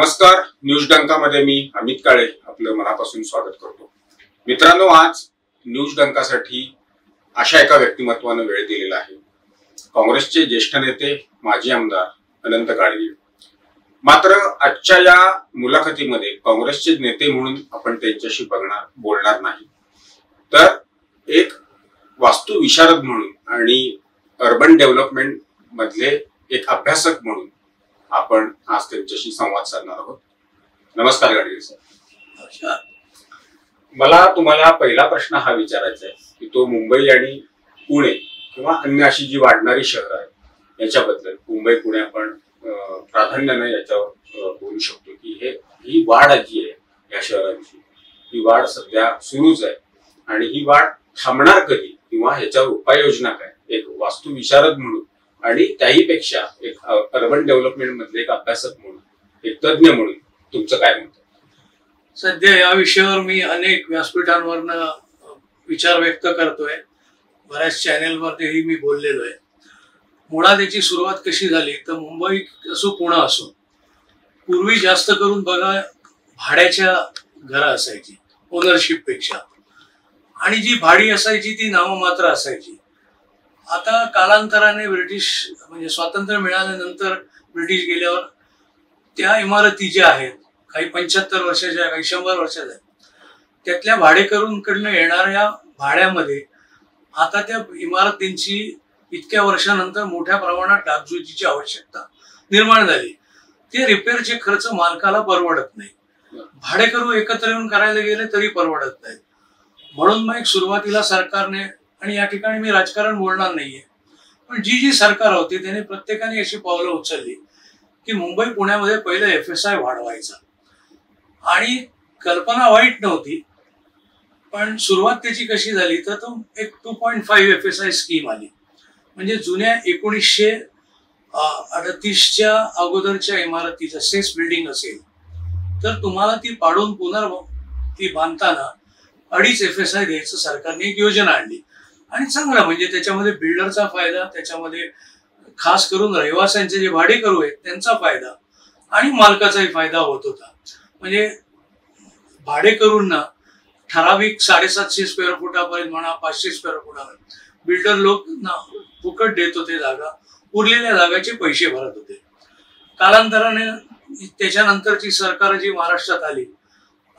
नमस्कार, न्यूज डंकामध्ये मी अमित काळे आपलं मनापासून स्वागत करतो। मित्रांनो, आज न्यूज डंकासाठी अशा एका व्यक्तिमत्वाने वेळ दिलेला आहे। काँग्रेसचे ज्येष्ठ नेते माजी आमदार अनंत गाडगीळ। मात्र आजच्या या मुलाखतीमध्ये काँग्रेसचे नेते म्हणून आपण त्यांच्याशी बोलणार नाही, तर एक वास्तु विशारद म्हणून आणि अर्बन डेव्हलपमेंट मधले एक अभ्यासक म्हणून आपण आज त्यांच्याशी संवाद साधणार आहोत। नमस्कार गाडगीळ सर। मला तुम्हाला पहिला प्रश्न हा विचारायचा आहे की तो मुंबई आणि पुणे किंवा अन्य अशी जी वाढणारी शहर आहे याच्याबद्दल, मुंबई पुणे आपण प्राधान्याने याच्यावर बोलू शकतो की ही वाढ जी आहे या शहरांची, ही वाढ सध्या सुरूच आहे आणि ही वाढ थांबणार कधी किंवा ह्याच्यावर उपाययोजना काय, एक वास्तु विशारद म्हणून आणि त्याही पेक्षा एक अर्बन डेव्हलपमेंट मधले एक अभ्यासक म्हणून, एक तज्ञ म्हणून तुमचं काय मत आहे? सध्या या विषयावर मी अनेक व्यासपीठांवरनं विचार व्यक्त करतोय, बऱ्याच चॅनेलवरतीही मी बोललेलो आहे। मुळात त्याची सुरुवात कशी झाली तर मुंबई असो पुणे असो, पूर्वी जास्त करून बघा भाड्याच्या घरं असायची ओनरशिप पेक्षा, आणि जी भाडी असायची ती नाममात्र असायची। आता कालांतराने ब्रिटिश म्हणजे स्वातंत्र्य मिळाल्यानंतर ब्रिटिश गेल्यावर त्या इमारती ज्या आहेत, काही 75 वर्षाच्या, काही 100 वर्षाच्या, त्यातल्या भाडेकरूंकडनं येणाऱ्या भाड्यामध्ये आता त्या इमारतींची इतक्या वर्षानंतर मोठ्या प्रमाणात डागडुजीची आवश्यकता निर्माण झाली। ते रिपेअरचे खर्च मालकाला परवडत नाही, भाडेकरू एकत्र येऊन करायला गेले तरी परवडत नाही। म्हणून मग सुरुवातीला सरकारने, आणि या ठिकाणी मी राजकारण बोलणार नाहीये, पण जी सरकार होती त्याने प्रत्येकाने अशी पावलं उचलली की मुंबई पुण्यामध्ये पहिले FSI वाढवायचा, आणि कल्पना वाईट नव्हती, पण सुरुवात त्याची कशी झाली तर तो एक 2.5 FSI स्कीम आली। म्हणजे जुन्या 1938च्या अगोदरच्या इमारतीचं सेस बिल्डिंग असेल तर तुम्हाला ती पाडून पुन्हा ती बांधताना 2.5 FSI द्यायचं सरकारने एक योजना आणली, आणि चांगला, म्हणजे त्याच्यामध्ये बिल्डरचा फायदा, त्याच्यामध्ये खास करून रहिवाशांचे जे भाडेकरू आहेत त्यांचा फायदा आणि मालकाचाही फायदा होत होता। म्हणजे भाडेकरूंना ठराविक 750 स्क्वेअर फुटापर्यंत म्हणा, 500 स्क्वेअर फुटापर्यंत बिल्डर लोक फुकट देत होते जागा, उरलेल्या जागाचे पैसे भरत होते। कालांतराने त्याच्यानंतरची सरकार जी महाराष्ट्रात आली,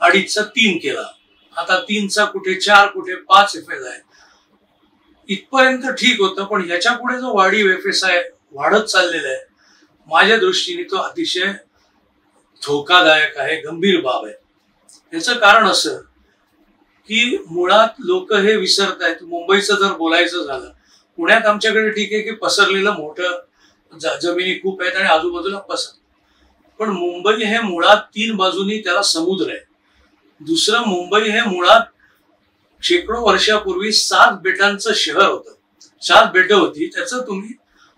2.5चा 3 केला, आता 3चा कुठे 4, कुठे 5 FSI, इथपर्यंत ठीक होतं। पण ह्याच्या पुढे जो वाढीव FSI वाढत चाललेला आहे, माझ्या दृष्टीने तो अतिशय धोकादायक आहे, गंभीर बाब आहे। याचं कारण असं की मुळात लोक हे विसरत आहेत। मुंबईचं जर बोलायचं झालं, पुण्यात आमच्याकडे ठीक आहे की पसरलेलं मोठं जमिनी खूप आहेत आणि आजूबाजूला पण मुंबई हे मुळात 3 बाजूनी त्याला समुद्र आहे। दुसरं, मुंबई हे मुळात शेकडो वर्षापूर्वी 7 बेटांचं शहर होतं, 7 बेटं होती, त्याचं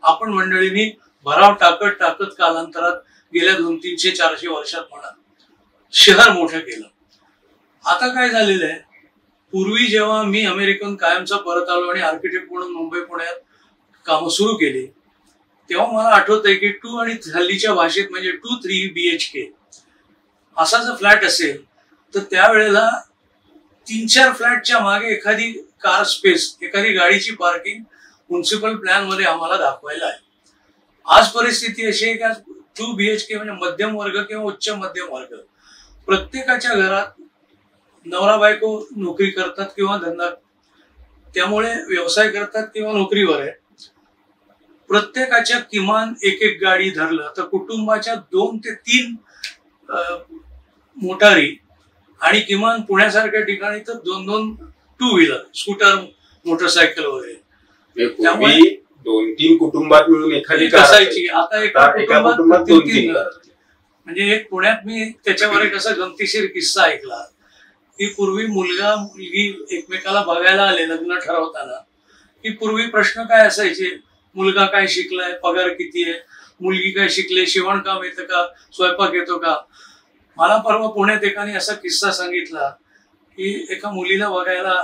आपण मंडळींनी भराव टाकत कालांतरात गेल्या 200-300-400 वर्षात म्हणा शहर मोठं केलं। आता काय झालेलं आहे, पूर्वी जेव्हा मी अमेरिकन कायमचा परत आलो आणि आर्किटेक्ट म्हणून मुंबई पुण्यात कामं सुरू केली, तेव्हा मला आठवतंय की 2 आणि हल्लीच्या भाषेत म्हणजे 2-3 BHK असा जर फ्लॅट असेल तर त्यावेळेला 3-4 फ्लॅटच्या मागे एखादी कार स्पेस, एखादी गाडीची पार्किंग म्युन्सिपल प्लॅन मध्ये आम्हाला दाखवायला आहे। आज परिस्थिती अशी आहे की 2 BHK म्हणजे मध्यम वर्ग किंवा उच्च मध्यम वर्ग, प्रत्येकाच्या घरात नवरा बायको नोकरी करतात किंवा धंदा, त्यामुळे व्यवसाय करतात किंवा नोकरीवर आहे। प्रत्येकाच्या किमान एक गाडी धरलं तर कुटुंबाच्या 2 ते 3 मोटारी, आणि किमान पुण्यासारख्या ठिकाणी तर 2-2 टू व्हीलर, स्कूटर, मोटरसायकल वगैरे। त्यामुळे 2-3 कुटुंबात मिळून एखादी असायची, आता एका कुटुंबात 2-3। म्हणजे एक पुण्यात मी त्याच्यावर एक असा गमतीशीर किस्सा ऐकला की पूर्वी मुलगा मुलगी एकमेकाला बघायला आले लग्न ठरवताना, की पूर्वी प्रश्न काय असायचे, मुलगा काय शिकलाय, पगार किती आहे, मुलगी काय शिकले, शिवणकाम येतं का, स्वयंपाक येतो का। मला परवा पुण्यात एकाने असा किस्सा सांगितला की एका मुलीला बघायला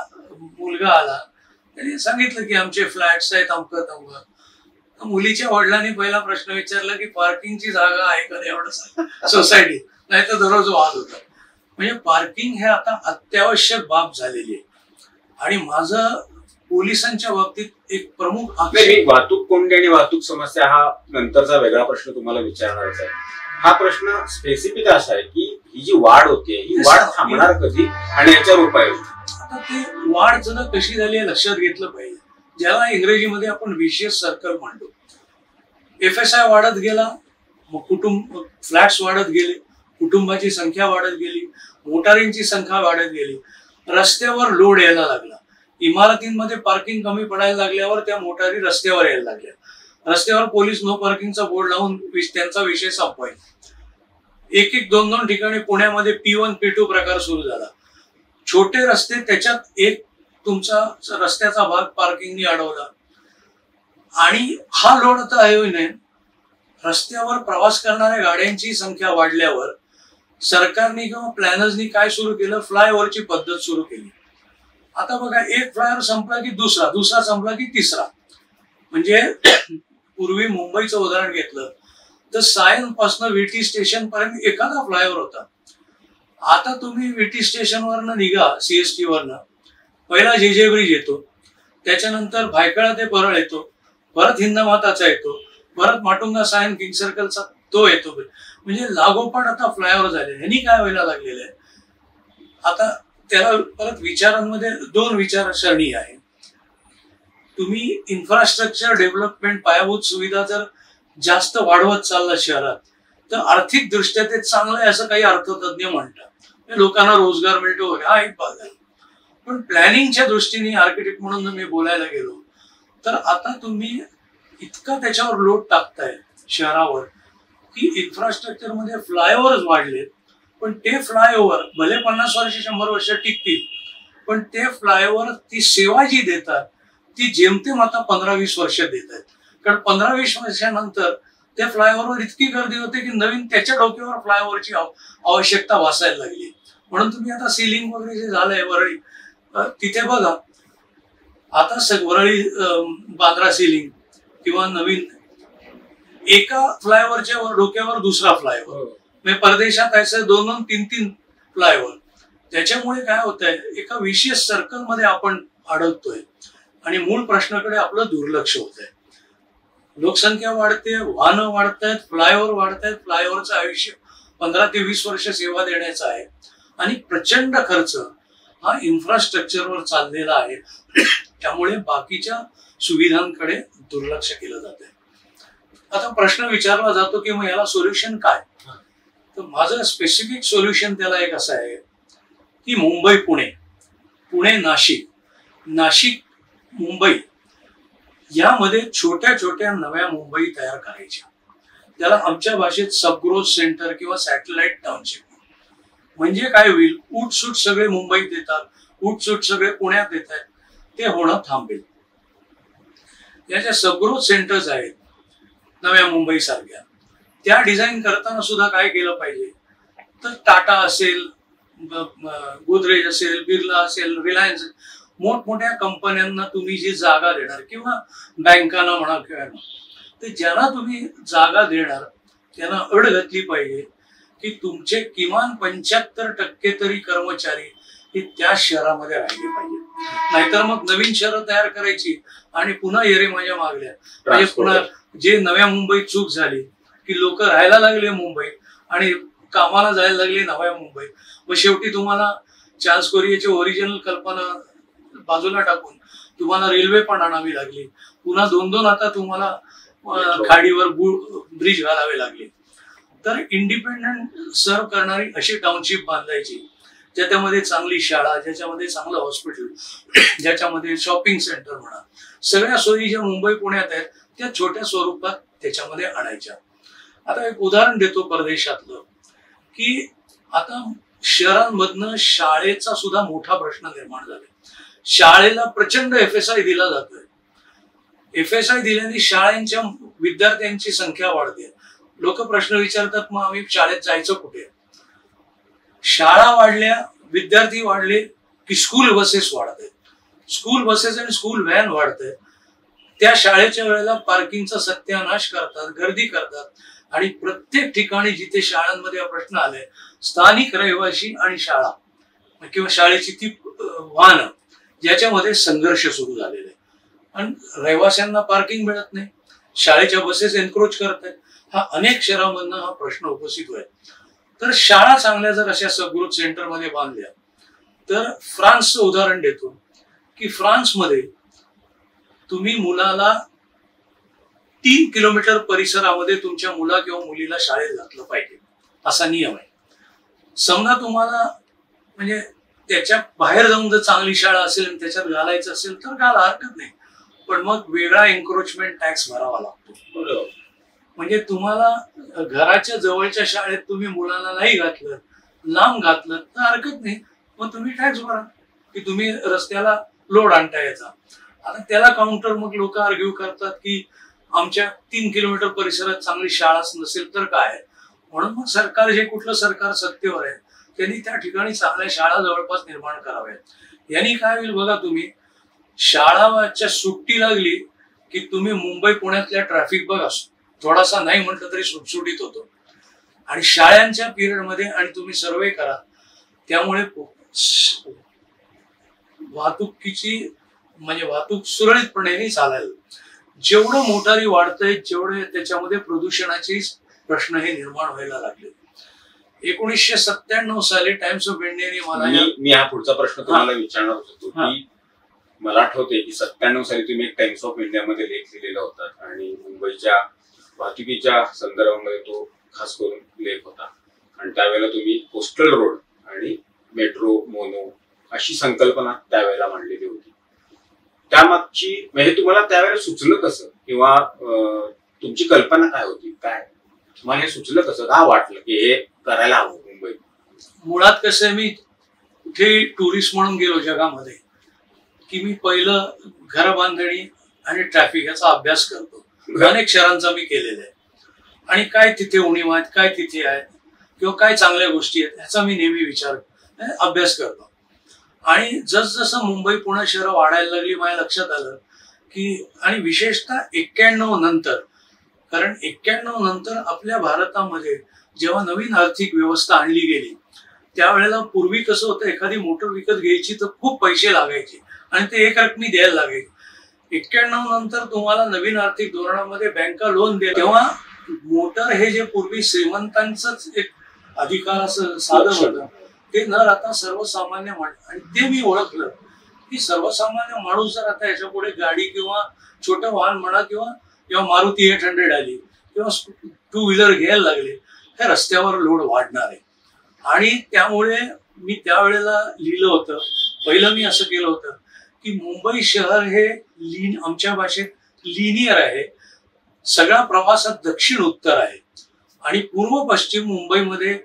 मुलगा आला, त्यांनी सांगितलं की आमचे फ्लॅट्स आहेत अमकं तमकं। मुलीच्या वडिलांनी पहिला प्रश्न विचारला की पार्किंगची जागा आहे का एवढं सोसायटी, नाही तर दररोज वाद होता. म्हणजे पार्किंग हे आता अत्यावश्यक बाब झालेली आहे. आणि माझं पोलिसांच्या बाबतीत एक प्रमुख वाहतूक कोंडी आणि वाहतूक समस्या हा नंतरचा वेगळा प्रश्न तुम्हाला विचारणारच आहे. हा प्रश्न स्पेसिफिक असा आहे की ही जी वाढ होते ही वाढ थांबणार कधी आणि याच्यावर उपाय. आता ते वाढ जरा कशी झाली आहे लक्षात घेतलं पाहिजे. ज्याला इंग्रजीमध्ये आपण विशियस सर्कल म्हणतो. FSI वाढत गेला, मग कुटुंब फ्लॅट्स वाढत गेले, कुटुंबाची संख्या वाढत गेली, मोटारींची संख्या वाढत गेली, रस्त्यावर लोड यायला लागला, इमारतींमध्ये पार्किंग कमी पडायला लागल्यावर त्या मोटारी रस्त्यावर यायला लागल्या, रस्त्यावर पोलीस नो पार्किंगचा बोर्ड लावून त्यांचा विषय संपवायचा. एक दोन ठिकाणी पुण्यामध्ये P1 P2 प्रकार सुरू झाला. छोटे रस्ते, त्याच्यात एक तुमचा रस्त्याचा भाग पार्किंगनी अडवला. आणि हा लोड आता आहे नाही. रस्त्यावर प्रवास करणाऱ्या गाड्यांची संख्या वाढल्यावर सरकारने किंवा प्लॅनर्सनी काय सुरू केलं, फ्लायओव्हरची पद्धत सुरू केली. आता बघा, एक फ्लायओव्हर संपला की दुसरा संपला की तिसरा. म्हणजे पूर्वी मुंबईचं उदाहरण घेतलं तर सायनपासून VT स्टेशन पर्यंत एखादा फ्लायओव्हर होता. आता तुम्ही VT स्टेशनवरनं निघा, CST वरनं, पहिला JJ ब्रिज येतो, त्याच्यानंतर भायखळा ते परळ येतो, परत हिंदमाताचा येतो, परत माटुंगा सायन किंग सर्कलचा तो येतो. म्हणजे लागोपाठ आता फ्लायओव्हर झाले. ह्यांनी काय व्हायला लागलेलं आहे, आता त्याला परत विचारांमध्ये दोन विचारसरणी आहे. तुम्ही इन्फ्रास्ट्रक्चर डेव्हलपमेंट, पायाभूत सुविधा जर जास्त वाढवत चालला शहरात तर आर्थिक दृष्ट्या ते चांगलं आहे असं काही अर्थतज्ञ म्हणतात. लोकांना रोजगार मिळतो, हा एक भाग आहे. पण प्लॅनिंगच्या दृष्टीने आर्किटेक्ट म्हणून मी बोलायला गेलो तर आता तुम्ही इतका त्याच्यावर लोड टाकताय शहरावर की इन्फ्रास्ट्रक्चर मध्ये फ्लायओव्हर वाढलेत, पण ते फ्लायओव्हर भले 50 वर्ष 100 वर्ष टिकतील, पण ते फ्लायओव्हर ती सेवा जी देतात ती जेमतेम आता 15-20 वर्ष देत आहेत. कारण 15-20 वर्षानंतर त्या फ्लायओव्हरवर इतकी गर्दी होते की नवीन त्याच्या डोक्यावर फ्लायओव्हरची आवश्यकता भासायला लागली. म्हणून तुम्ही आता सीलिंग वगैरे जे झालंय वरळी, तिथे बघा आता वरळी बांद्रा सीलिंग किंवा नवीन एका फ्लायओव्हरच्या डोक्यावर दुसरा फ्लायओव्हर, म्हणजे परदेशात असं 2-3 फ्लायओव्हर. त्याच्यामुळे काय होत आहे, एका विशेष सर्कल मध्ये आपण अडकतोय आणि मूळ प्रश्नाकडे आपलं दुर्लक्ष होत आहे. लोकसंख्या वाढते, वाहनं वाढतायत, फ्लायओव्हर वाढतायत, फ्लायओव्हरचं आयुष्य 15 ते 20 वर्ष सेवा देण्याचं आहे आणि प्रचंड खर्च हा इन्फ्रास्ट्रक्चरवर चाललेला आहे. त्यामुळे बाकीच्या सुविधांकडे दुर्लक्ष केलं जात आहे. आता प्रश्न विचारला जातो की मग याला सोल्युशन काय, तर माझं स्पेसिफिक सोल्युशन त्याला एक असं आहे की मुंबई पुणे नाशिक मुंबई यामध्ये छोट्या छोट्या नव्या मुंबई तयार करायच्या. त्याला आमच्या भाषेत सबग्रोथ सेंटर किंवा सॅटेलाइट टाउनशिप. म्हणजे काय होईल, उठसूट सगळे मुंबईत येतात, उठसूट सगळे पुण्यात येत आहेत, ते होणं थांबेल. याच्या सबग्रोथ सेंटर्स आहेत नव्या मुंबई सारख्या, त्या डिझाईन करताना सुद्धा काय केलं पाहिजे, तर टाटा असेल, गोदरेज असेल, बिर्ला असेल, रिलायन्स, मोठमोठ्या कंपन्यांना तुम्ही जी जागा देणार किंवा बँकांना म्हणा किंवा, तर ज्यांना तुम्ही जागा देणार त्यांना अट घातली पाहिजे की तुमचे किमान 75% तरी कर्मचारी हे त्या शहरामध्ये राहिले पाहिजे. नाहीतर मग नवीन शहरं तयार करायची आणि पुन्हा येरे माझ्या मागल्या. म्हणजे पुन्हा जे नव्या मुंबईत चूक झाली की लोक राहायला लागले मुंबईत आणि कामाला जायला लागले नव्या मुंबईत. मग शेवटी तुम्हाला चार्ल्स कोरियाची ओरिजिनल कल्पना बाजूला टाकून तुम्हाला रेल्वे पण आणावी लागली. पुन्हा 2-2 आता तुम्हाला खाडीवर ब्रिज घालावे लागले. तर इंडिपेंडंट सर्व करणारी अशी टाउनशिप बांधायची ज्याच्यामध्ये चांगली शाळा, ज्याच्यामध्ये चांगलं हॉस्पिटल, ज्याच्यामध्ये शॉपिंग सेंटर म्हणा, सगळ्या सोयी ज्या मुंबई पुण्यात आहेत त्या छोट्या स्वरूपात त्याच्यामध्ये आणायच्या. आता एक उदाहरण देतो परदेशातलं की आता शहरांमधनं शाळेचा सुद्धा मोठा प्रश्न निर्माण झाला. शाळेला प्रचंड FSI दिला जातोय. FSI दिल्याने शाळांच्या विद्यार्थ्यांची संख्या वाढते. लोक प्रश्न विचारतात, मग आम्ही शाळेत जायचं कुठे? शाळा वाढल्या, विद्यार्थी वाढले की स्कूल बसेस वाढत आहेत, स्कूल बसेस आणि स्कूल व्हॅन वाढत आहेत. त्या शाळेच्या वेळेला पार्किंगचा सत्यानाश करतात, गर्दी करतात आणि प्रत्येक ठिकाणी जिथे शाळांमध्ये हा प्रश्न आलाय, स्थानिक रहिवासी आणि शाळा किंवा शाळेची ती वाहन ज्याच्यामध्ये संघर्ष सुरू झालेला आहे. आणि रहिवाशांना पार्किंग मिळत नाही, शाळेच्या बसेस एन्क्रोच करत आहेत. हा अनेक शहरांमधनं हा प्रश्न उपस्थित होईल. तर शाळा चांगल्या जर अशा सबग्रुप सेंटरमध्ये बांधल्या तर फ्रान्सचं उदाहरण देतो की फ्रान्समध्ये तुम्ही मुलाला 3 किलोमीटर परिसरामध्ये तुमच्या मुला किंवा मुलीला शाळेत घातलं पाहिजे असा नियम आहे. समजा तुम्हाला म्हणजे त्याच्या बाहेर जाऊन जर चांगली शाळा असेल आणि त्याच्यात घालायचं असेल तर घाला, हरकत नाही, पण मग वेगळा एन्क्रोचमेंट टॅक्स भरावा लागतो. म्हणजे तुम्हाला घराच्या जवळच्या शाळेत तुम्ही मुलाला नाही घातलं, लांब घातलं तर हरकत नाही, मग तुम्ही टॅक्स भरा की तुम्ही रस्त्याला लोड आणता याचा. आता त्याला काउंटर मग लोक आर्ग्यू करतात की आमच्या 3 किलोमीटर परिसरात चांगली शाळाच नसेल तर काय. म्हणून मग सरकार, जे कुठलं सरकार सत्तेवर आहे त्यांनी त्या ठिकाणी चांगल्या शाळा जवळपास निर्माण कराव्यात. यांनी काय होईल बघा, तुम्ही शाळाच्या सुट्टी लागली की तुम्ही मुंबई पुण्यातल्या ट्रॅफिक बघा, थोडासा नाही म्हटलं तरी सुटसुटीत होतो. आणि शाळांच्या पिरियडमध्ये आणि तुम्ही सर्वे करा, त्यामुळे वाहतुकीची म्हणजे वाहतूक सुरळीतपणे चालायला. जेवढं मोटारी वाढतंय जेवढे त्याच्यामध्ये प्रदूषणाचे प्रश्न हे निर्माण व्हायला लागले. 1997 साली टाइम्स ऑफ इंडियाने मला मी हा पुढचा प्रश्न तुम्हाला विचारणार होतो की मला आठवते की 97 साली तुम्ही एक टाइम्स ऑफ इंडिया मध्ये लेख लिहिलेला होता आणि मुंबईच्या वाहतुकीच्या संदर्भामध्ये तो खास करून लेख होता. आणि त्यावेळेला तुम्ही कोस्टल रोड आणि मेट्रो मोनो अशी संकल्पना त्यावेळेला मांडलेली होती. त्यामागची म्हणजे तुम्हाला त्यावेळेला सुचलं कसं, किंवा तुमची कल्पना काय होती, काय तुम्हाला हे सुचलं कसं, का वाटलं की हे करायला हवं मुंबईत? मुळात कसं आहे, मी कुठे टुरिस्ट म्हणून गेलो जगामध्ये की मी पहिलं घर बांधणी आणि ट्रॅफिक याचा अभ्यास करतो. अनेक शहरांचा मी केलेला आहे आणि काय तिथे उणीव आहेत, काय तिथे आहेत किंवा काय चांगल्या गोष्टी आहेत ह्याचा मी नेहमी अभ्यास करतो. आणि जसजसं मुंबई पुणे शहरं वाढायला लागली माझ्या लक्षात आलं की, आणि विशेषतः 91 नंतर, कारण 91 नंतर आपल्या भारतामध्ये जेव्हा नवीन आर्थिक व्यवस्था आणली गेली त्यावेळेला पूर्वी कसं होतं, एखादी मोटर विकत घ्यायची तर खूप पैसे लागायचे आणि ते एक रकमी द्यायला लागायचे. 91 नंतर तुम्हाला नवीन आर्थिक धोरणामध्ये बँका लोन द्या, तेव्हा मोटर हे जे पूर्वी श्रीमंतांचंच एक अधिकार असं साधन होतं ते न राहता सर्वसामान्य माणूस. आणि ते मी ओळखलं की सर्वसामान्य माणूस जर आता याच्या पुढे गाडी किंवा छोटं वाहन म्हणा किंवा मारुती 800 आली किंवा 2 व्हीलर घ्यायला लागले, हे रस्त्यावर लोड वाढणार आहे. आणि त्यामुळे मी त्यावेळेला लिहिलं होतं, पहिलं मी असं केलं होतं की मुंबई शहर हे आमच्या भाषेत लिनियर आहे. सगळा प्रवासात दक्षिण उत्तर आहे आणि पूर्व पश्चिम मुंबईमध्ये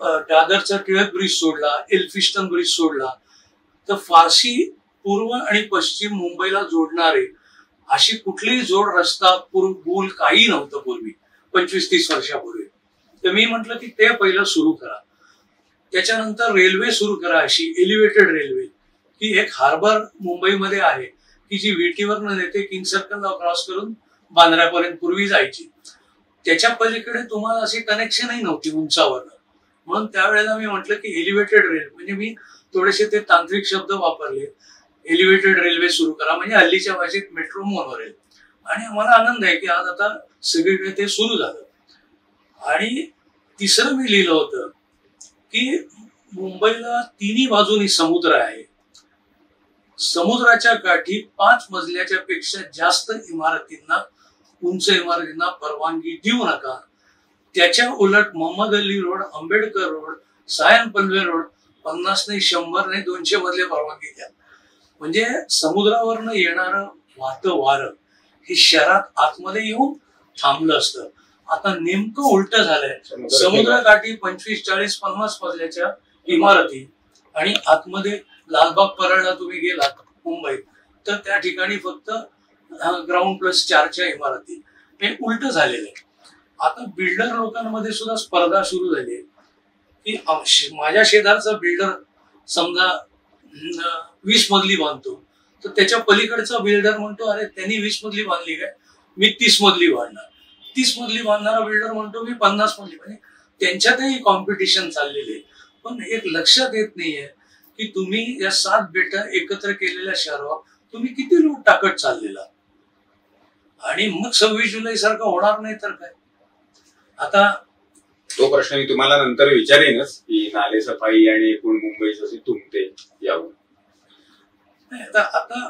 दादरचा टिळक ब्रिज सोडला, एल्फिस्टन ब्रिज सोडला तर फारसी पूर्व आणि पश्चिम मुंबईला जोडणारे अशी कुठलीही जोड रस्ता पूल काही नव्हतं पूर्वी, 25-30 वर्षापूर्वी. तर मी म्हटलं की ते पहिलं सुरू करा, त्याच्यानंतर रेल्वे सुरू करा, अशी एलिव्हेटेड रेल्वे की एक हार्बर मुंबईमध्ये आहे की जी विटीवरनं नेते किंग सर्कलला क्रॉस करून बांद्र्यापर्यंत पूर्वी जायची. त्याच्या पलीकडे तुम्हाला अशी कनेक्शनही नव्हती उंचावरनं. म्हणून त्यावेळेला मी म्हटलं की एलिव्हेटेड रेल्वे, म्हणजे मी थोडेसे ते तांत्रिक शब्द वापरले, एलिव्हेटेड रेल्वे सुरू करा, म्हणजे हल्लीच्या भाषेत मेट्रो मोनोरेल. आणि मला आनंद आहे की आज आता सगळीकडे ते सुरू झालं. आणि तिसरं मी लिहिलं होतं की मुंबईला तिन्ही बाजूनी समुद्र आहे, समुद्राच्या काठी 5 मजल्याच्या पेक्षा जास्त उंच इमारतींना परवानगी देऊ नका. त्याच्या उलट Mohammed Ali road, Ambedkar road, Sion Panvel road 50 नाही 100 नाही 200 मधले परवानगी द्या. म्हणजे समुद्रावरनं येणारं वाहतं वारं हे शहरात आतमध्ये येऊन थांबलं असतं. आता नेमकं उलट झालंय, समुद्रकाठी 25, 40, 50 मजल्याच्या इमारती आणि आतमध्ये लालबाग परळला तुम्ही गेलात मुंबईत तर त्या ठिकाणी फक्त ग्राउंड +4च्या इमारती. हे उलट झालेलं आहे. आता बिल्डर लोकांमध्ये सुद्धा स्पर्धा सुरू झाली आहे की माझ्या शेजारचा बिल्डर समजा 20 मजली बांधतो तर त्याच्या पलीकडचा बिल्डर म्हणतो अरे त्यांनी 20 मजली बांधली काय, मी 30 मजली बांधणार. 30 मजली बांधणारा बिल्डर म्हणतो मी 50 मजली. म्हणजे त्यांच्यातही कॉम्पिटिशन चाललेली आहे. पण एक लक्षात येत नाहीये की तुम्ही या 7 बेटा एकत्र केलेल्या शहरावर तुम्ही किती लूट टाकत चाललेला. आणि मग 26 जुलै सारखं होणार नाही तर काय. आता तो प्रश्न मी तुम्हाला नंतर विचारेनच की नाले सफाई आणि एकूण मुंबई जसे तुमते यावर. आता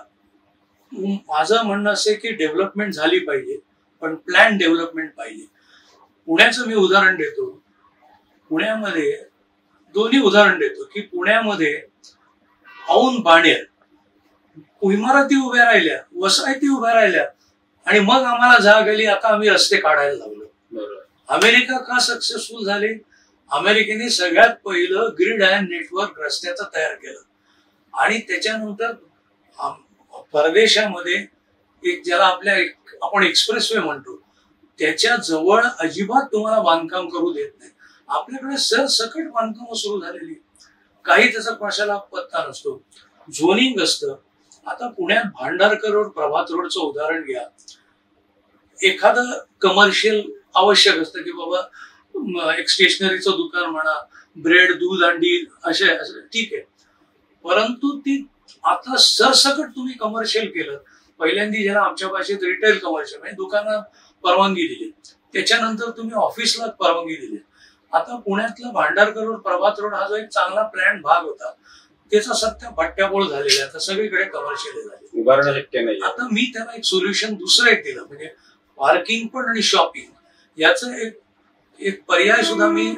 माझं म्हणणं असं की डेव्हलपमेंट झाली पाहिजे, पण प्लॅन डेव्हलपमेंट पाहिजे. पुण्याचं मी उदाहरण देतो. पुण्यामध्ये दोन्ही उदाहरण देतो की पुण्यामध्ये औंध बाणेर इमारती उभ्या राहिल्या, वसाहती उभ्या राहिल्या आणि मग आम्हाला जाग आली आता आम्ही रस्ते काढायला लागलो. अमेरिका का सक्सेसफुल झाले? अमेरिकेने सगळ्यात पहिलं ग्रीड अँड नेटवर्क रस्त्याचं तयार केलं आणि त्याच्यानंतर परदेशामध्ये एक ज्याला आपण एक्सप्रेसवे म्हणतो त्याच्या जवळ अजिबात तुम्हाला बांधकाम करू देत नाही. आपल्याकडे सरसकट बांधकाम सुरू झालेली, काही त्याचा कशाला पत्ता नसतो, झोनिंग असतं. आता पुण्यात भांडारकर रोड, प्रभात रोडचं उदाहरण घ्या. एखादं कमर्शियल आवश्यक असतं की बाबा एक स्टेशनरीचं दुकान म्हणा, ब्रेड, दूध, अंडी असे ठीक आहे. परंतु ती आता सरसकट तुम्ही कमर्शियल केलं. पहिल्यांदा ज्याला आमच्या भाषेत रिटेल कमर्शियल म्हणजे दुकानात परवानगी दिली, त्याच्यानंतर तुम्ही ऑफिसला परवानगी दिली. आता पुण्यातला भांडारकर रोड, प्रभात रोड हा जो एक चांगला प्लॅन भाग होता त्याचा सध्या भट्ट्याबोळ झालेला आहे. सगळीकडे कमर्शियल झाले, उभारणं शक्य नाही. आता मी त्याला एक सोल्युशन दुसरं एक दिलं, म्हणजे पार्किंग पण आणि शॉपिंग याचं एक पर्याय सुद्धा मी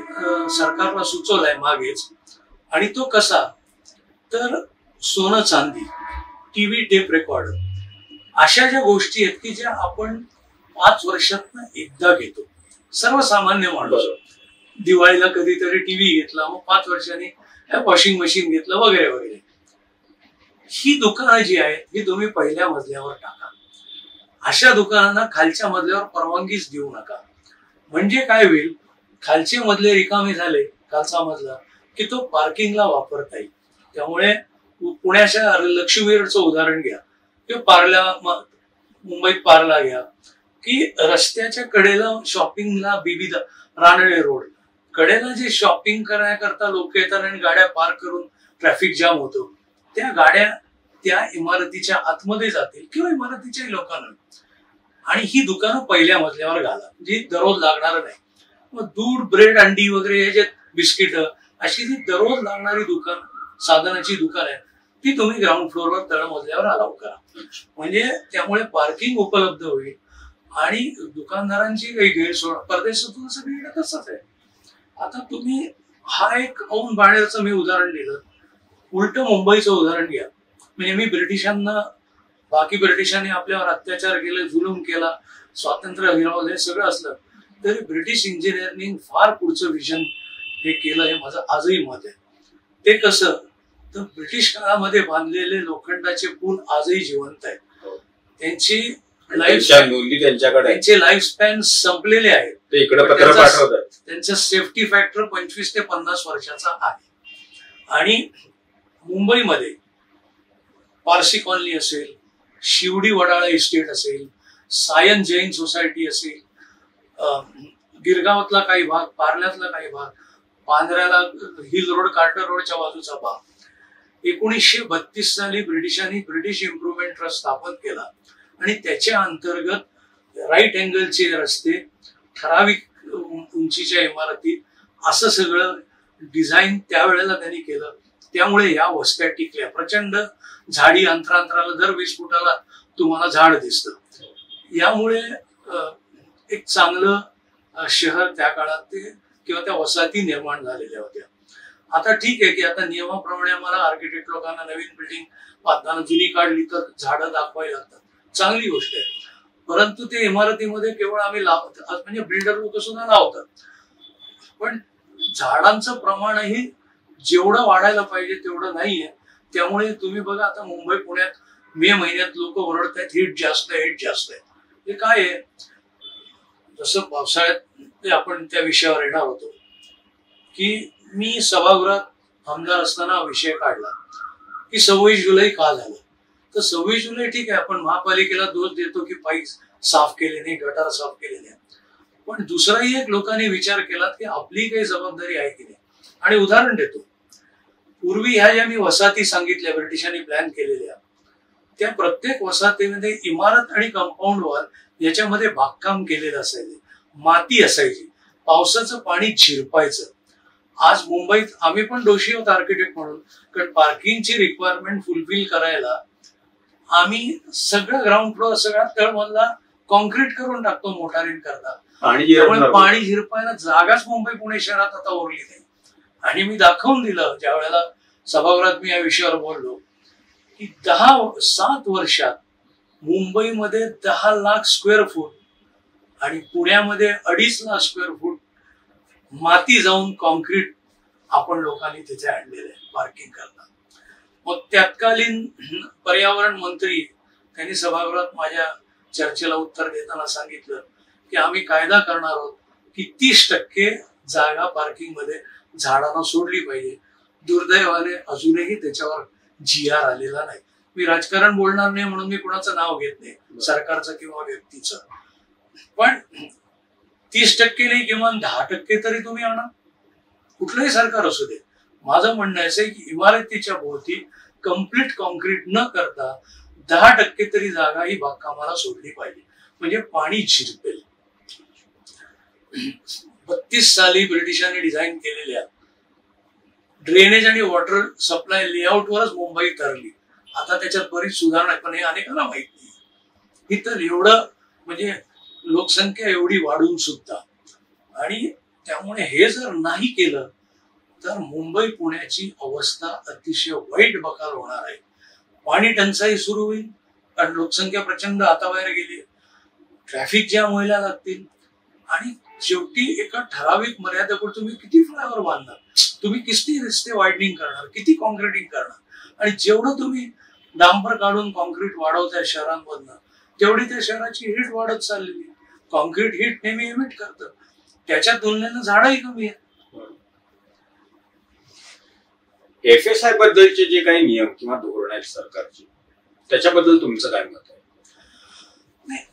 सरकारला सुचवलाय मागेच. आणि तो कसा, तर सोनं चांदी, टीव्ही, टेप रेकॉर्डर अशा ज्या गोष्टी आहेत की ज्या आपण 5 वर्षातनं एकदा घेतो. सर्वसामान्य माणूस दिवाळीला कधीतरी टीव्ही घेतला, मग 5 वर्षांनी वॉशिंग मशीन घेतलं वगैरे वगैरे. ही दुकानं जी आहेत ही तुम्ही पहिल्या मजल्यावर टाका. अशा दुकानांना खालच्या मजल्यावर परवानगीच देऊ नका. म्हणजे काय होईल, खालचे मजले रिकामे झाले, खालचा मजला की तो पार्किंगला वापरता येईल. त्यामुळे पुण्याच्या लक्ष्मीवीरचं उदाहरण घ्या किंवा पार्ला, मुंबईत पार्ला घ्या की रस्त्याच्या कडेला शॉपिंगला विविध रानडे रोड कडेला जे शॉपिंग करण्याकरता लोक येतात आणि गाड्या पार्क करून ट्रॅफिक जाम होतो, त्या गाड्या त्या इमारतीच्या आतमध्ये जातील किंवा इमारतीच्या लोकांना. आणि ही दुकानं पहिल्या मजल्यावर घाला जी दररोज लागणार नाही. मग दूध, ब्रेड, अंडी वगैरे हे जे बिस्किट अशी जी दररोज लागणारी दुकान, साधनाची दुकान आहे ती तुम्ही ग्राउंड फ्लोअरवर, तळ मजल्यावर अलाव करा. म्हणजे त्यामुळे पार्किंग उपलब्ध होईल आणि दुकानदारांची काही गैरसोय. परदेशातून सगळीकडे तसंच आहे. आता तुम्ही हा एक औंध बाणेरचं मी उदाहरण दिलं, उलट मुंबईचं उदाहरण घ्या. म्हणजे मी ब्रिटिशांना, बाकी ब्रिटिशांनी आपल्यावर अत्याचार केले, जुलूम केला, स्वातंत्र्य हिरावलं, हे सगळं असलं तरी ब्रिटिश इंजिनिअरिंग फार पुढचं विजन हे केलं, हे माझं आजही मत आहे. ते कसं, तर ब्रिटिश काळामध्ये बांधलेले लोखंडाचे पूल आजही जिवंत आहेत. त्यांची त्यांचे लाईफ स्पॅन संपलेले आहेत. ते इकडे पत्र पाठवतात. त्यांचा सेफ्टी फॅक्टर 25 ते 50 वर्षाचा आहे. आणि मुंबईमध्ये पारसी कॉलनी असेल, शिवडी वडाळा इस्टेट असेल, सायन जैन सोसायटी असेल, गिरगावातला काही भाग, पार्ल्यातला काही भाग, पांढऱ्याला हिल रोड, कार्टर रोडच्या बाजूचा भाग, 1932 साली ब्रिटिशांनी ब्रिटिश इम्प्रुव्हमेंट ट्रस्ट स्थापन केला आणि त्याच्या अंतर्गत राईट अँगलचे रस्ते, ठराविक उंचीच्या इमारती, असं सगळं डिझाईन त्यावेळेला त्यांनी केलं. त्यामुळे या वस्त्या टिकल्या. प्रचंड झाडी, अंतरांतराला दर 20 फुटाला तुम्हाला झाड दिसतं. यामुळे एक चांगलं शहर त्या काळात ते किंवा त्या वसाहती निर्माण झालेल्या होत्या. आता ठीक आहे की आता नियमाप्रमाणे आम्हाला आर्किटेक्ट लोकांना नवीन बिल्डिंग बांधताना जुनी काढली तर झाडं दाखवायला लागतात, चांगली गोष्ट आहे. परंतु ते इमारतीमध्ये केवळ आम्ही लावतो, म्हणजे बिल्डर लोक सुद्धा लावतात, पण झाडांचं प्रमाणही जेवढं वाढायला पाहिजे तेवढं नाहीये. त्यामुळे तुम्ही बघा आता मुंबई, पुण्यात मे महिन्यात लोक ओरडतायत हीट जास्त आहे, हीट जास्त आहे. हे काय आहे, जसं पावसाळ्यात आपण त्या विषयावर येणार होतो की मी सभागृहात आमदार असताना विषय काढला की 26 जुलै का झालं. तर 26 जुलै ठीक आहे, आपण महापालिकेला दोष देतो की पाईप साफ केले नाही, गटार साफ केले नाही, पण दुसराही एक लोकांनी विचार केला की आपली काही जबाबदारी आहे की नाही. आणि उदाहरण देतो, पूर्वी ह्या ज्या मी वसाहती सांगितल्या ब्रिटिशांनी प्लॅन केलेल्या, त्या प्रत्येक वसाहतीमध्ये इमारत आणि कंपाऊंड वॉल याच्यामध्ये बागकाम केलेलं असायचे, माती असायची, पावसाचं पाणी झिरपायचं. आज मुंबईत आम्ही पण दोषी आहोत आर्किटेक्ट म्हणून, कारण पार्किंगची रिक्वायरमेंट फुलफिल करायला आम्ही सगळं ग्राउंड फ्लोअर, सगळा तळमजला कॉन्क्रीट करून टाकतो मोटारीन करता. त्यामुळे पाणी झिरपायला जागाच मुंबई पुणे शहरात आता उरली नाही. आणि मी दाखवून दिलं ज्या वेळेला सभागृहात मी या विषयावर बोललो की 7 वर्षात मुंबईमध्ये 10 लाख स्क्वेअर फूट आणि पुण्यामध्ये 2.5 लाख स्क्वेअर फूट माती जाऊन कॉन्क्रीट आपण लोकांनी तिथे आणलेलं आहे पार्किंग करता. मग तत्कालीन पर्यावरण मंत्री त्यांनी सभागृहात माझ्या चर्चेला उत्तर देताना सांगितलं की आम्ही कायदा करणार आहोत की 30% जागा पार्किंग मध्ये झाडांना सोडली पाहिजे. दुर्दैवाने अजूनही त्याच्यावर GR आलेला नाही. मी राजकारण बोलणार नाही म्हणून मी कुणाचं नाव घेत नाही, सरकारचं किंवा व्यक्तीचं, पण 30% नाही किमान 10% तरी तुम्ही आणा, कुठलंही सरकार असू दे. माझं म्हणणं असं आहे की इमारतीच्या भोवती कम्प्लीट कॉन्क्रीट न करता 10% तरी जागा ही बागकामाला सोडली पाहिजे, म्हणजे पाणी झिरपेल. 32 साली ब्रिटिशांनी डिझाईन केलेल्या ड्रेनेज आणि वॉटर सप्लाय लेआउटवरच मुंबई ठरली. आता त्याच्यात बरीच सुधारणा, पण हे अनेकांना माहित नाही. इतर एवढं म्हणजे लोकसंख्या एवढी वाढून सुद्धा, आणि त्यामुळे हे जर नाही केलं तर मुंबई पुण्याची अवस्था अतिशय वाईट बकाल होणार आहे. पाणी टंचाई सुरू होईल, कारण लोकसंख्या प्रचंड हाताबाहेर गेली, ट्रॅफिक जॅम व्हायला लागतील, आणि शेवटी एका ठराविक मर्यादेवर तुम्ही किती फ्लायओव्हर बांधणार, तुम्ही किती रस्ते वायडनिंग करणार, किती कॉन्क्रिटिंग करणार, आणि जेवढं तुम्ही डांबर काढून कॉन्क्रीट वाढवताय शहरांमधनं, तेवढी त्या शहराची हीट वाढत चाललेली. कॉन्क्रीट हीट नेहमी इमिट करतं, त्याच्या तुलनेनं झाडही कमी आहेत. FSI बद्दलचे जे काही नियम किंवा धोरण आहेत सरकारची, त्याच्याबद्दल तुमचं काय मत आहे? नाही,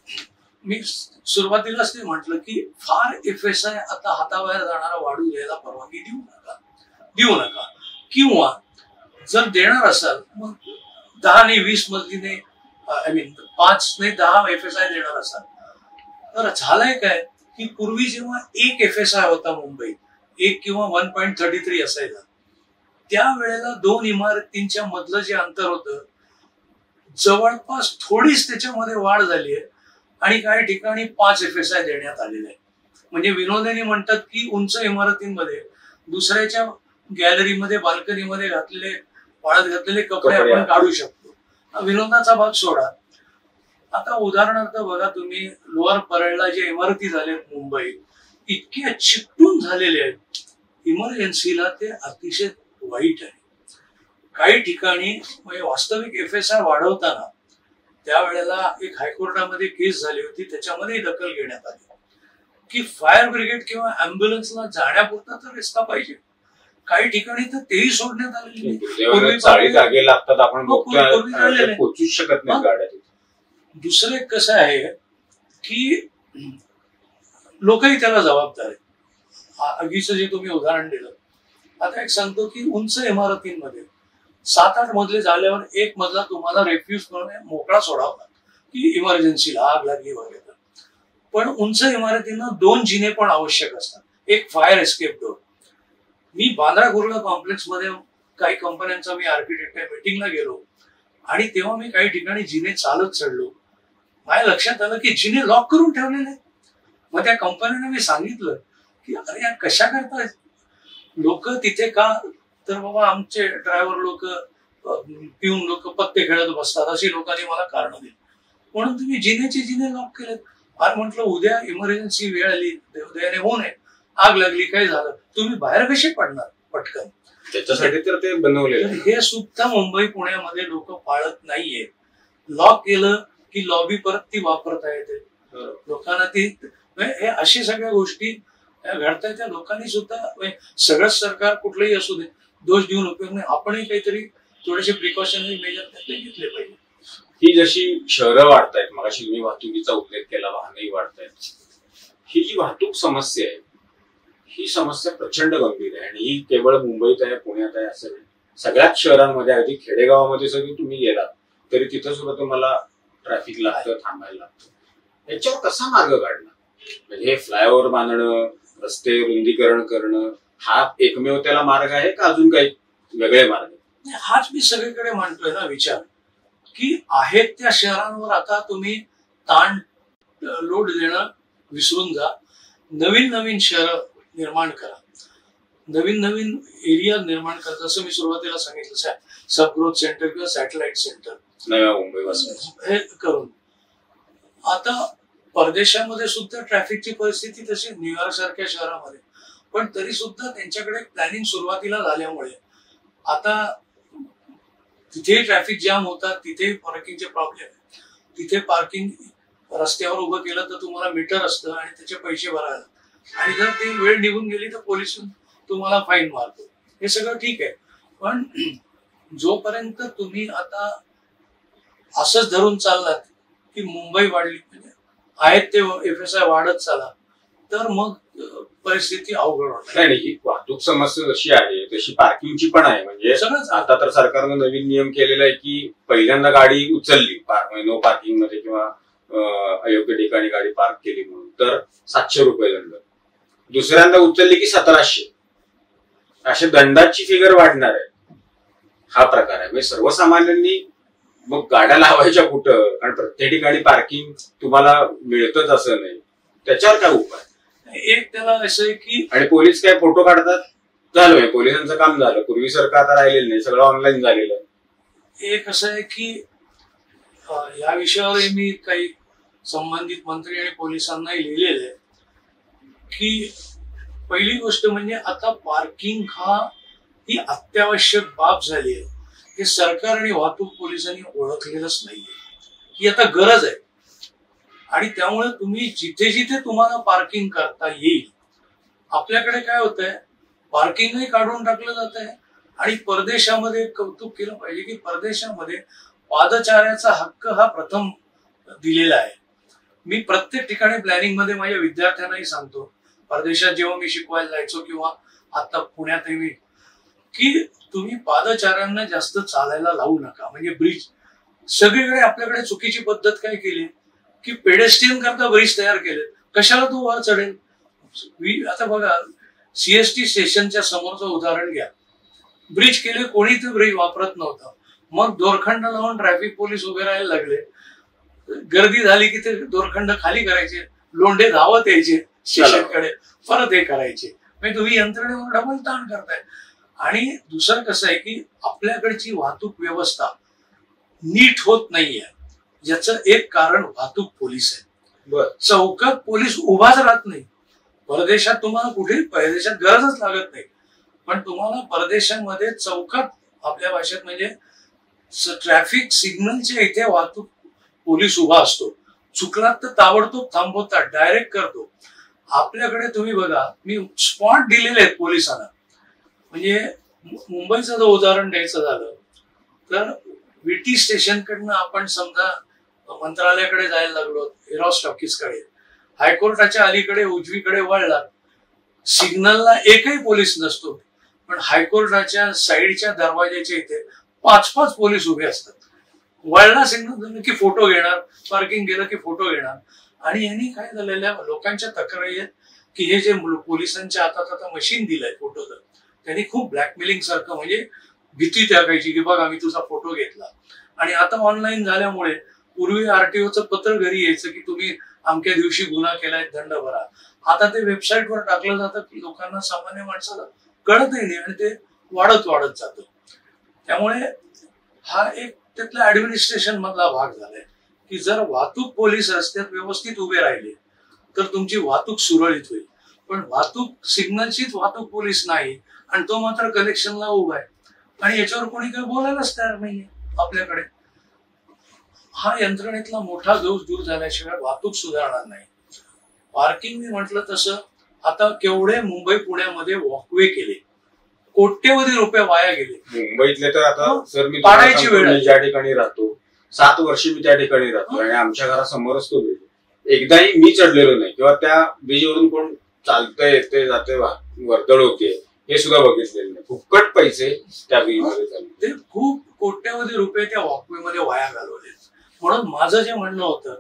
मी सुरुवातीलाच ते म्हटलं की फार FSI आता हाताबाहेर जाणारा वाढू द्यायला परवानगी देऊ नका, किंवा जर देणार असाल मग 10 नाही 20 मजलीने, 5 नाही 10 FSI देणार असाल तर झालंय काय की पूर्वी जेव्हा एक FSI होता मुंबईत, 1 किंवा 1.33 असायचा, त्यावेळेला 2 इमारतींच्या मधलं जे अंतर होतं जवळपास थोडीच त्याच्यामध्ये वाढ झाली आहे, आणि काही ठिकाणी 5 FSI देण्यात आलेले आहे. म्हणजे विनोदाने म्हणतात की उंच इमारतींमध्ये दुसऱ्याच्या गॅलरीमध्ये बाल्कनीमध्ये घातलेले वाळत घातलेले कपडे आपण काढू शकतो. विनोदाचा भाग सोडा. आता उदाहरणार्थ बघा तुम्ही, लोअर परळला जे इमारती झाल्यात मुंबईत, इतक्या चिकटून झालेले आहेत, इमर्जन्सीला ते अतिशय वाईट आहे. काही ठिकाणी म्हणजे वास्तविक FSI वाढवताना त्यावेळेला एक हायकोर्टामध्ये केस झाली होती, त्याच्यामध्ये दखल घेण्यात आली की फायर ब्रिगेड किंवा अँब्युलन्सला जाण्यापुरता तर रस्ता पाहिजे. काही ठिकाणी तर तेही सोडण्यात आलेली जागे लागतात, आपण पोहोचूच शकत नाही गाड्या. दुसरं एक कसं आहे की लोकही त्याला जबाबदार आहे. आगीचं जे तुम्ही उदाहरण दिलं, आता एक सांगतो की उंच इमारतींमध्ये 7-8 मजले झाल्यावर एक मजला तुम्हाला रेफ्यूज करून मोकळा सोडावा की इमर्जन्सीला आग लागली वगैरे. पण उंच इमारतींना 2 जिने पण आवश्यक असतात, एक फायर एस्केप डोर. मी बांद्रा कुर्ला कॉम्प्लेक्स मध्ये काही कंपन्यांचा मी आर्किटेक्ट मीटिंगला गेलो, आणि तेव्हा मी काही ठिकाणी जिने चालत चढलो. माझ्या लक्षात आलं की जिने लॉक करून ठेवलेले. मग त्या कंपन्यांना मी सांगितलं की अरे यार कशा करताय लोक तिथे का, तर बाबा आमचे ड्रायव्हर लोक, पिऊन लोक पत्ते खेळत बसतात, अशी लोकांनी मला कारण दिली, म्हणून तुम्ही जिने लॉक केलेत. फार म्हटलं उद्या इमर्जन्सी वेळ आली, देवदयाने होऊ नये, आग लागली, काय झालं, तुम्ही बाहेर कसे पडणार पटकन, त्याच्यासाठी तर ते बनवले. हे सुद्धा मुंबई पुण्यामध्ये लोक पाळत नाहीये. लॉक केलं की लॉबी परत ती वापरता येते लोकांना. ती हे अशी सगळ्या गोष्टी घडताय, त्या लोकांनी सुद्धा, सगळंच सरकार कुठलंही असू दे दोष देऊन उपयोग नाही, आपणही काहीतरी थोडेसे प्रिकॉशनरी मेजर घेतले पाहिजे. ही जशी शहरं वाढतायत, मगाशी तुम्ही वाहतुकीचा उल्लेख केला, वाहनही वाढतायत, ही जी वाहतूक समस्या आहे ही समस्या प्रचंड गंभीर आहे. आणि ही केवळ मुंबईत आहे, पुण्यात आहे असं नाही, सगळ्याच शहरांमध्ये, अगदी खेडेगावामध्ये सगळी तुम्ही गेलात तरी तिथं सुद्धा तुम्हाला ट्रॅफिक लागतं, थांबायला लागतं. याच्यावर कसा मार्ग काढणं? म्हणजे हे फ्लायओव्हर बांधणं, रस्ते रुंदीकरण करणं हा एकमेव त्याला मार्ग आहे का अजून काही वेगळे मार्ग? हाच मी सगळीकडे मांडतोय ना विचार, की आहेत त्या शहरांवर आता तुम्ही ताण लोड देणं विसरून जा. नवीन नवीन शहर निर्माण करा, नवीन नवीन एरिया निर्माण करा. जसं मी सुरुवातीला सांगितलं, सब ग्रोथ सेंटर किंवा सॅटेलाइट सेंटर नव्या मुंबईपासून हे करून. आता परदेशामध्ये सुद्धा ट्रॅफिकची परिस्थिती तशी न्यूयॉर्क सारख्या शहरामध्ये, पण तरी सुद्धा त्यांच्याकडे प्लॅनिंग सुरुवातीला झाल्यामुळे आता तिथे ट्रॅफिक जाम होतात, तिथे पार्किंगचे प्रॉब्लेम आहे. तिथे पार्किंग रस्त्यावर उभं केलं तर तुम्हाला मीटर असतं आणि त्याचे पैसे भरायला, आणि जर ती वेळ निघून गेली तर पोलीस तुम्हाला फाईन मारतो. हे सगळं ठीक आहे, पण जोपर्यंत तुम्ही आता असंच धरून चाललात की मुंबई वाढली, म्हणजे आहेत ते FSI वाढत चाला, तर मग परिस्थिती अवघड होणार. नाही, ही वाहतूक समस्या जशी आहे तशी पार्किंगची पण आहे. म्हणजे आता तर सरकारनं नवीन नियम केलेला आहे की पहिल्यांदा गाडी उचलली नो पार्किंग मध्ये किंवा अयोग्य ठिकाणी गाडी पार्क केली म्हणून तर 700 रुपये दंड, दुसऱ्यांदा उचलली की 1700. अशा दंडाची फिगर वाढणार आहे. हा प्रकार आहे. म्हणजे सर्वसामान्यांनी मग गाड्या लावायच्या कुठं? कारण प्रत्येक ठिकाणी पार्किंग तुम्हाला मिळतच असं नाही. त्याच्यावर काय उपाय? एक त्याला असं आहे की, आणि पोलीस काय फोटो काढतात, झालं, पोलिसांचं काम झालं. पूर्वीसारखं आता राहिलेलं नाही, सगळं ऑनलाईन झालेलं आहे. एक असं आहे की या विषयावर मी काही संबंधित मंत्री आणि पोलिसांनाही लिहिलेलं आहे की पहिली गोष्ट म्हणजे आता पार्किंग ही अत्यावश्यक बाब झाली आहे. हे सरकार आणि वाहतूक पोलिसांनी ओळखलेलंच नाहीये, ही आता गरज आहे. आणि त्यामुळे तुम्ही जिथे जिथे तुम्हाला पार्किंग करता येईल, आपल्याकडे काय होतंय, पार्किंगही काढून टाकलं जात आहे. आणि परदेशामध्ये कौतुक केलं पाहिजे की परदेशामध्ये पादचाऱ्याचा हक्क हा प्रथम दिलेला आहे. मी प्रत्येक ठिकाणी प्लॅनिंग मध्ये माझ्या विद्यार्थ्यांनाही सांगतो, परदेशात जेव्हा मी शिकवायला जायचो किंवा आता पुण्यातही मी, की तुम्ही पादचाऱ्यांना जास्त चालायला लावू नका. म्हणजे ब्रिज सगळीकडे आपल्याकडे चुकीची पद्धत काय केली की पेडेस्ट्रियन करता ब्रिज तयार केले. कशाला तो वर चढेल? आता बघा, CST स्टेशनच्या समोरचं उदाहरण घ्या. ब्रिज केले, कोणी ते ब्रिज वापरत नव्हतं. मग दोरखंड लावून ट्रॅफिक पोलीस उभे राहायला लागले. गर्दी झाली की ते दोरखंड खाली करायचे, लोंढे धावत यायचे स्टेशनकडे, परत हे करायचे. म्हणजे तुम्ही यंत्रणेवर डबल ताण करताय. आणि दुसरं कसं आहे की आपल्याकडची वाहतूक व्यवस्था नीट होत नाहीये. याचं एक कारण वाहतूक पोलीस आहे. चौकात पोलीस उभाच राहत नाही. परदेशात तुम्हाला कुठेही, परदेशात गरजच लागत नाही, पण तुम्हाला परदेशामध्ये चौकात, आपल्या भाषेत म्हणजे ट्रॅफिक सिग्नलच्या इथे वाहतूक पोलीस उभा असतो. चुकलात तर ताबडतोब थांबवतात, डायरेक्ट करतो. आपल्याकडे तुम्ही बघा, मी स्पॉट दिलेले आहेत पोलिसांना. म्हणजे मुंबईचं जर उदाहरण द्यायचं झालं तर विटी स्टेशनकडनं आपण समजा मंत्रालयाकडे जायला लागलो, एरॉस टॉकीजकडे, हायकोर्टाच्या अलीकडे उजवीकडे वळला, सिग्नलला एकही पोलीस नसतो, पण हायकोर्टाच्या साईडच्या दरवाजाच्या इथे 5-5 पोलीस उभे असतात. वळला सिग्नल की फोटो घेणार, पार्किंग गेलं की फोटो घेणार. आणि यांनी काय झालेल्या लोकांच्या तक्रारी आहेत की हे जे पोलिसांच्या हातात आता मशीन दिलंय फोटोचं, त्यांनी खूप ब्लॅकमेलिंग सारखं, म्हणजे भीती टाकायची की बघा मी तुझा फोटो घेतला. आणि आता ऑनलाईन झाल्यामुळे, पूर्वी RTOचं पत्र घरी यायचं की तुम्ही अमक्या दिवशी गुन्हा केलाय, दंड भरा. आता ते वेबसाईटवर टाकलं जातं की लोकांना, सामान्य माणसाला कळतही नाही आणि ते वाढत जातं. त्यामुळे हा एक त्यातला ऍडमिनिस्ट्रेशन मधला भाग झालाय की जर वाहतूक पोलीस रस्त्यात व्यवस्थित उभे राहिले तर तुमची वाहतूक सुरळीत होईल. पण वाहतूक सिग्नलचीच वाहतूक पोलीस नाही आणि तो मात्र कलेक्शनला उभा आहे आणि याच्यावर कोणी काही बोलायलाच तयार नाहीये आपल्याकडे. हा यंत्रणेतला मोठा दोष दूर झाल्याशिवाय वाहतूक सुधारणार नाही. पार्किंग मी म्हटलं तसं आता केवढे मुंबई पुण्यामध्ये वॉकवे केले, कोट्यवधी रुपये वाया गेले मुंबईतले. तर आता सर, मी पाडायची वेळ ज्या ठिकाणी राहतो 7 वर्ष मी त्या ठिकाणी राहतो आणि आमच्या घरासमोरच तो ब्रिज. एकदाही मी चढलेलो नाही किंवा त्या ब्रिजवरून कोण चालतंय येते जाते वर्दळ होते हे सुद्धा बघितलेलं नाही. फुकट पैसे त्या ब्रिजमध्ये झाले. ते खूप कोट्यावधी रुपये त्या वॉकवे मध्ये वाया घालवले. म्हणून माझं जे म्हणणं होतं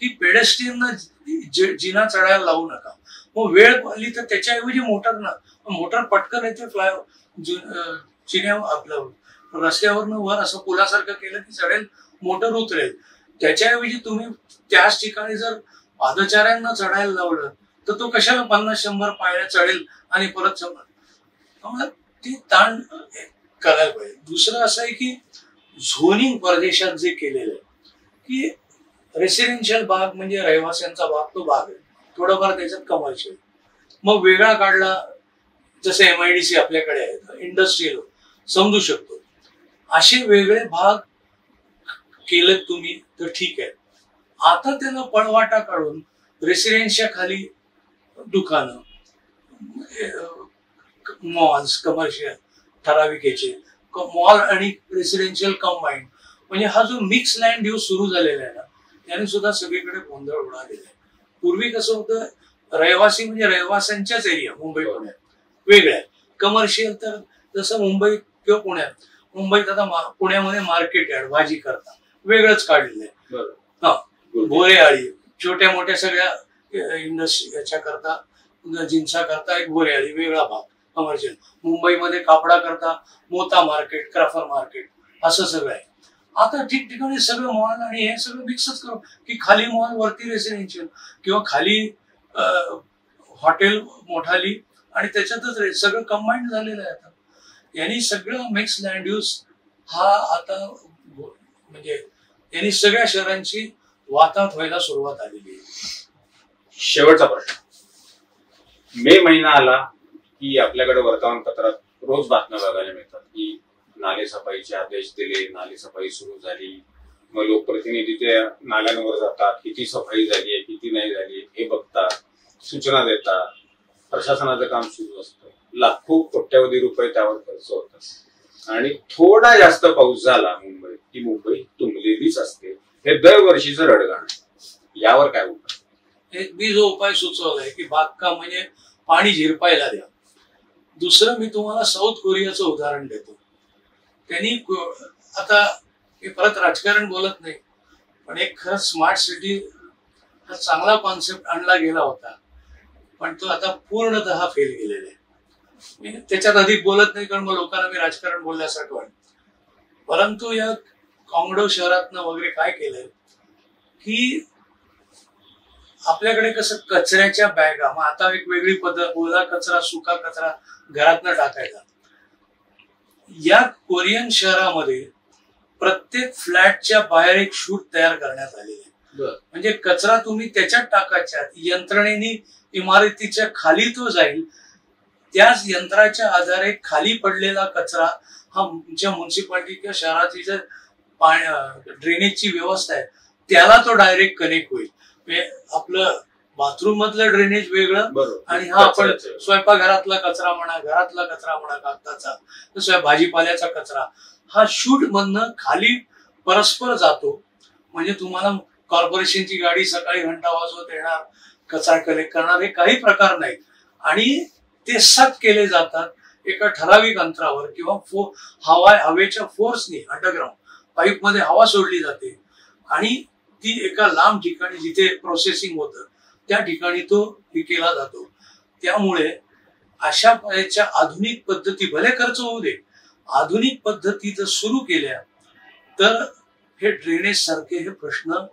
की पेडेस्ट्रियनना जिना चढायला लावू नका. मग वेळ आली तर त्याच्याऐवजी मोटर पटकन येते चिन्या आपलं रस्त्यावरनं वर असं पुलासारखं केलं की चढेल, मोटर उतरेल. त्याच्याऐवजी तुम्ही त्याच ठिकाणी जर पादचाऱ्यांना चढायला लावलं तर तो कशाला 50-100 पायऱ्या चढेल आणि परत ती ताण करायला पाहिजे. दुसरं असं आहे की झोनिंग परदेशात जे केलेलं आहे की रेसिडेन्शियल भाग म्हणजे रहिवाशांचा भाग, तो भाग आहे थोडंफार त्याच्यात कमर्शियल, मग वेगळा काढला. जसं MIDC आपल्याकडे आहे, इंडस्ट्रियल समजू शकतो. असे वेगळे भाग केले तुम्ही तर ठीक आहे. आता त्याला पळवाटा काढून रेसिडेन्सच्या खाली दुकानं, मॉल्स, कमर्शियल ठराविक याचे मॉल आणि रेसिडेन्शियल कंबाईंड, म्हणजे हा जो मिक्स लँड यूज सुरू झालेला आहे ना, त्याने सुद्धा सगळीकडे गोंधळ उडालेला आहे. पूर्वी कसं होतं, रहिवासी म्हणजे रहिवाशांच्याच एरिया मुंबई पुण्यात वेगळ्या, कमर्शियल तर जसं मुंबईत किंवा मुंबईत आता पुण्यामध्ये मार्केट यार्ड भाजी करता वेगळंच काढलेलं आहे. हा, भोरेआळी, छोट्या मोठ्या सगळ्या इंडस्ट्री याच्या करता, जिन्सा करता एक भोरेआळी वेगळा भाग कमर्शियल. मुंबईमध्ये कापडा करता मोता मार्केट, क्राफर मार्केट, असं सगळं आहे. आता ठिकठिकाणी सगळं मॉल आणि हे सगळं मिक्सच करू की खाली मॉल वरती रेसिडेन्शियल किंवा खाली हॉटेल मोठाली आणि त्याच्यातच सगळं कंबाईंड झालेलं आहे. आता यांनी सगळं मिक्स लँड यूज हा आता म्हणजे यांनी सगळ्या शहरांची वाताहत व्हायला सुरुवात आलेली आहे. शेवटचा प्रश्न, मे महिना आला की आपल्याकडे वर्तमानपत्रात रोज बातम्या बघायला मिळतात की नाले सफाईचे आदेश दिले, नाले सफाई सुरू झाली, मग लोकप्रतिनिधी त्या नाल्यांवर जातात, किती सफाई झाली आहे किती नाही झाली हे बघतात, सूचना देतात, प्रशासनाचं काम सुरू असतं, लाखो कोट्यावधी रुपये त्यावर खर्च होतात आणि थोडा जास्त पाऊस झाला मुंबईत की मुंबई तुंबलेलीच असते. हे दरवर्षीचं रडगाण. यावर काय उपाय? एक मी जो उपाय सुचवलाय की बागकाम म्हणजे पाणी झिरपायला द्या. दुसरं मी तुम्हाला साऊथ कोरियाचं उदाहरण देतो. त्यांनी आता मी परत राजकारण बोलत नाही, पण एक खरं स्मार्ट सिटी हा चांगला कॉन्सेप्ट आणला गेला होता, पण तो आता पूर्णतः फेल गेलेला आहे. मी त्याच्यात अधिक बोलत नाही कारण मग लोकांना मी राजकारण बोलल्यासारखं वाटतं. परंतु या काँगडो शहरातनं वगैरे काय केलंय की आपल्याकडे कसं कचऱ्याच्या बॅगा, मग आता एक वेगळी पद्धत, ओला कचरा सुका कचरा घरातनं टाकायचा. या कोरियन शहरामध्ये प्रत्येक फ्लॅटच्या बाहेर एक शूट तयार करण्यात आलेले आहे. म्हणजे कचरा तुम्ही त्याच्यात टाकायच्या, यंत्रणेने इमारतीच्या खाली तो जाईल, त्याच यंत्राच्या आधारे खाली पडलेला कचरा हा तुमच्या म्युन्सिपालिटी किंवा शहराची जर ड्रेनेजची व्यवस्था आहे त्याला तो डायरेक्ट कनेक्ट होईल. आपलं बाथरूम मधलं ड्रेनेज वेगळं आणि हा आपण स्वयंपाकघरातला कचरा म्हणा, घरातला कचरा म्हणा, कागदाचा, भाजीपाल्याचा कचरा, हा शूट मधनं खाली परस्पर जातो. म्हणजे तुम्हाला कॉर्पोरेशनची गाडी सकाळी घंटा वाजवत येणार, कचरा कलेक्ट करणार, हे काही प्रकार नाहीत. आणि ते सट केले जातात एका ठराविक अंतरावर किंवा हवेच्या फोर्सने अंडरग्राउंड पाईप मध्ये हवा सोडली जाते आणि ती एका लांब ठिकाणी जिथे प्रोसेसिंग होतं त्या ठिकाणी तो हे केला जातो. त्यामुळे अशा प्रकारच्या आधुनिक पद्धती, भले खर्च होऊ दे, आधुनिक पद्धती जर सुरू केल्या तर हे ड्रेनेज सारखे हे प्रश्न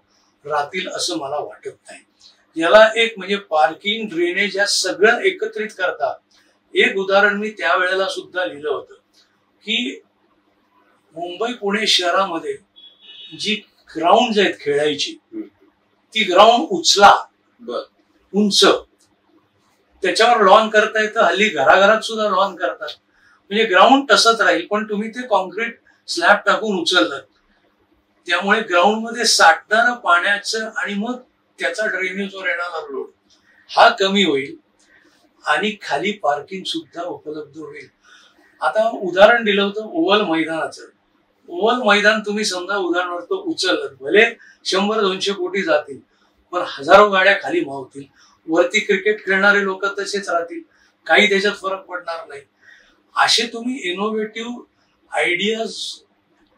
राहतील असं मला वाटत नाही. याला एक म्हणजे पार्किंग, ड्रेनेज या सगळं एकत्रित करता. एक उदाहरण मी त्यावेळेला सुद्धा लिहिलं होतं की मुंबई पुणे शहरामध्ये जी ग्राउंड आहेत खेळायची, ती ग्राउंड उचला, उंच, त्याच्यावर लॉन करता येतं. हल्ली घराघरात सुद्धा लॉन करतात. म्हणजे ग्राउंड तसंच राहील पण तुम्ही ते कॉन्क्रीट स्लॅब टाकून उचललं, त्यामुळे ग्राउंड मध्ये साठणारं पाण्याचं आणि मग त्याचा ड्रेनेजवर येणारा लोड हा कमी होईल आणि खाली पार्किंग सुद्धा उपलब्ध होईल. आता उदाहरण दिलं होतं ओव्हल मैदानाचं. ओव्हल मैदान तुम्ही समजा उदाहरणार्थ उचललं, भले 100-200 कोटी जातील, पण हजारो गाड्या खाली मावतील, वरती क्रिकेट खेळणारे लोक तसेच राहतील, काही त्याच्यात फरक पडणार नाही. असे तुम्ही इनोव्हेटिव्ह आयडियाज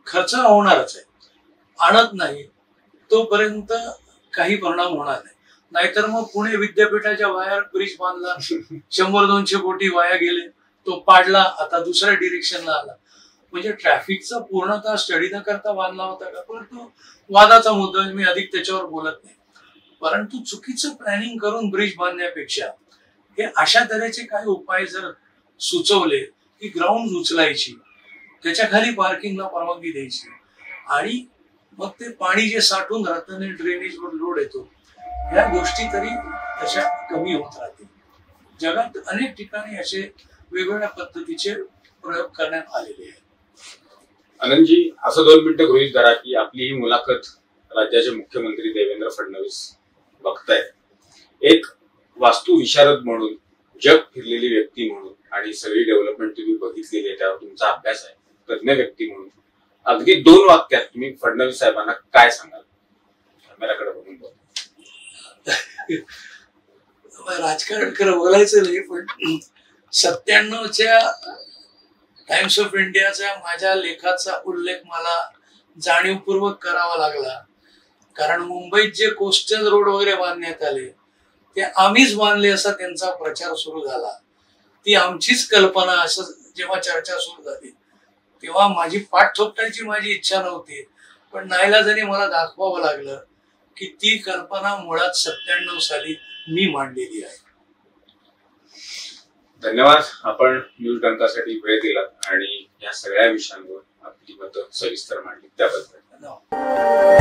खर्च होणारच आहे, आणत नाही तोपर्यंत काही परिणाम होणार नाही. नाहीतर मग पुणे विद्यापीठाच्या बाहेर ब्रिज बांधला, 100-200 कोटी वाया गेले, तो पाडला, आता दुसऱ्या डिरेक्शनला आला. म्हणजे ट्रॅफिकचा पूर्णतः स्टडी न करता बांधला होता का, परंतु वादाचा मुद्दा, मी अधिक त्याच्यावर बोलत नाही. परंतु चुकीचं प्लॅनिंग करून ब्रिज बांधण्यापेक्षा हे अशा तऱ्हेचे काही उपाय जर सुचवले की ग्राउंड उचलायची, त्याच्या खाली पार्किंगला परवानगी द्यायची, आणि मग ते पाणी जे साठून राहतं आणि ड्रेनेजवर लोड येतो, या गोष्टी तरी तशा कमी होत राहतील. जगात अनेक ठिकाणी असे वेगवेगळ्या पद्धतीचे प्रयोग करण्यात आलेले आहेत. आनंदजी, असं 2 मिनिटं गृहीत धरा की आपली ही मुलाखत राज्याचे मुख्यमंत्री देवेंद्र फडणवीस बघतायत. एक वास्तू विशारद म्हणून, जग फिरलेली व्यक्ती म्हणून, आणि सगळी डेव्हलपमेंट तुम्ही बघितलेली आहे, त्यावर तुमचा अभ्यास आहे, तज्ञ व्यक्ती म्हणून अगदी 2 वाक्यात तुम्ही फडणवीस साहेबांना काय सांगाल? कॅमेराकडे बघून बोला. राजकारण खरं बोलायचं नाही, पण 97च्या टाइम्स ऑफ इंडियाच्या माझ्या लेखाचा उल्लेख मला जाणीवपूर्वक करावा लागला, कारण मुंबईत जे कोस्टल रोड वगैरे बांधण्यात आले ते आम्हीच बांधले असा त्यांचा प्रचार सुरू झाला. ती आमचीच कल्पना असं जेव्हा चर्चा सुरू झाली तेव्हा माझी पाठ थोपटायची माझी इच्छा नव्हती, पण नाईलाजाने मला दाखवावं लागलं की ती कल्पना मुळात 97 साली मी मांडलेली आहे. धन्यवाद. आपण न्यूज डंकासाठी वेळ दिलात आणि या सगळ्या विषयांवर आपली मतं सविस्तर मांडली त्याबद्दल.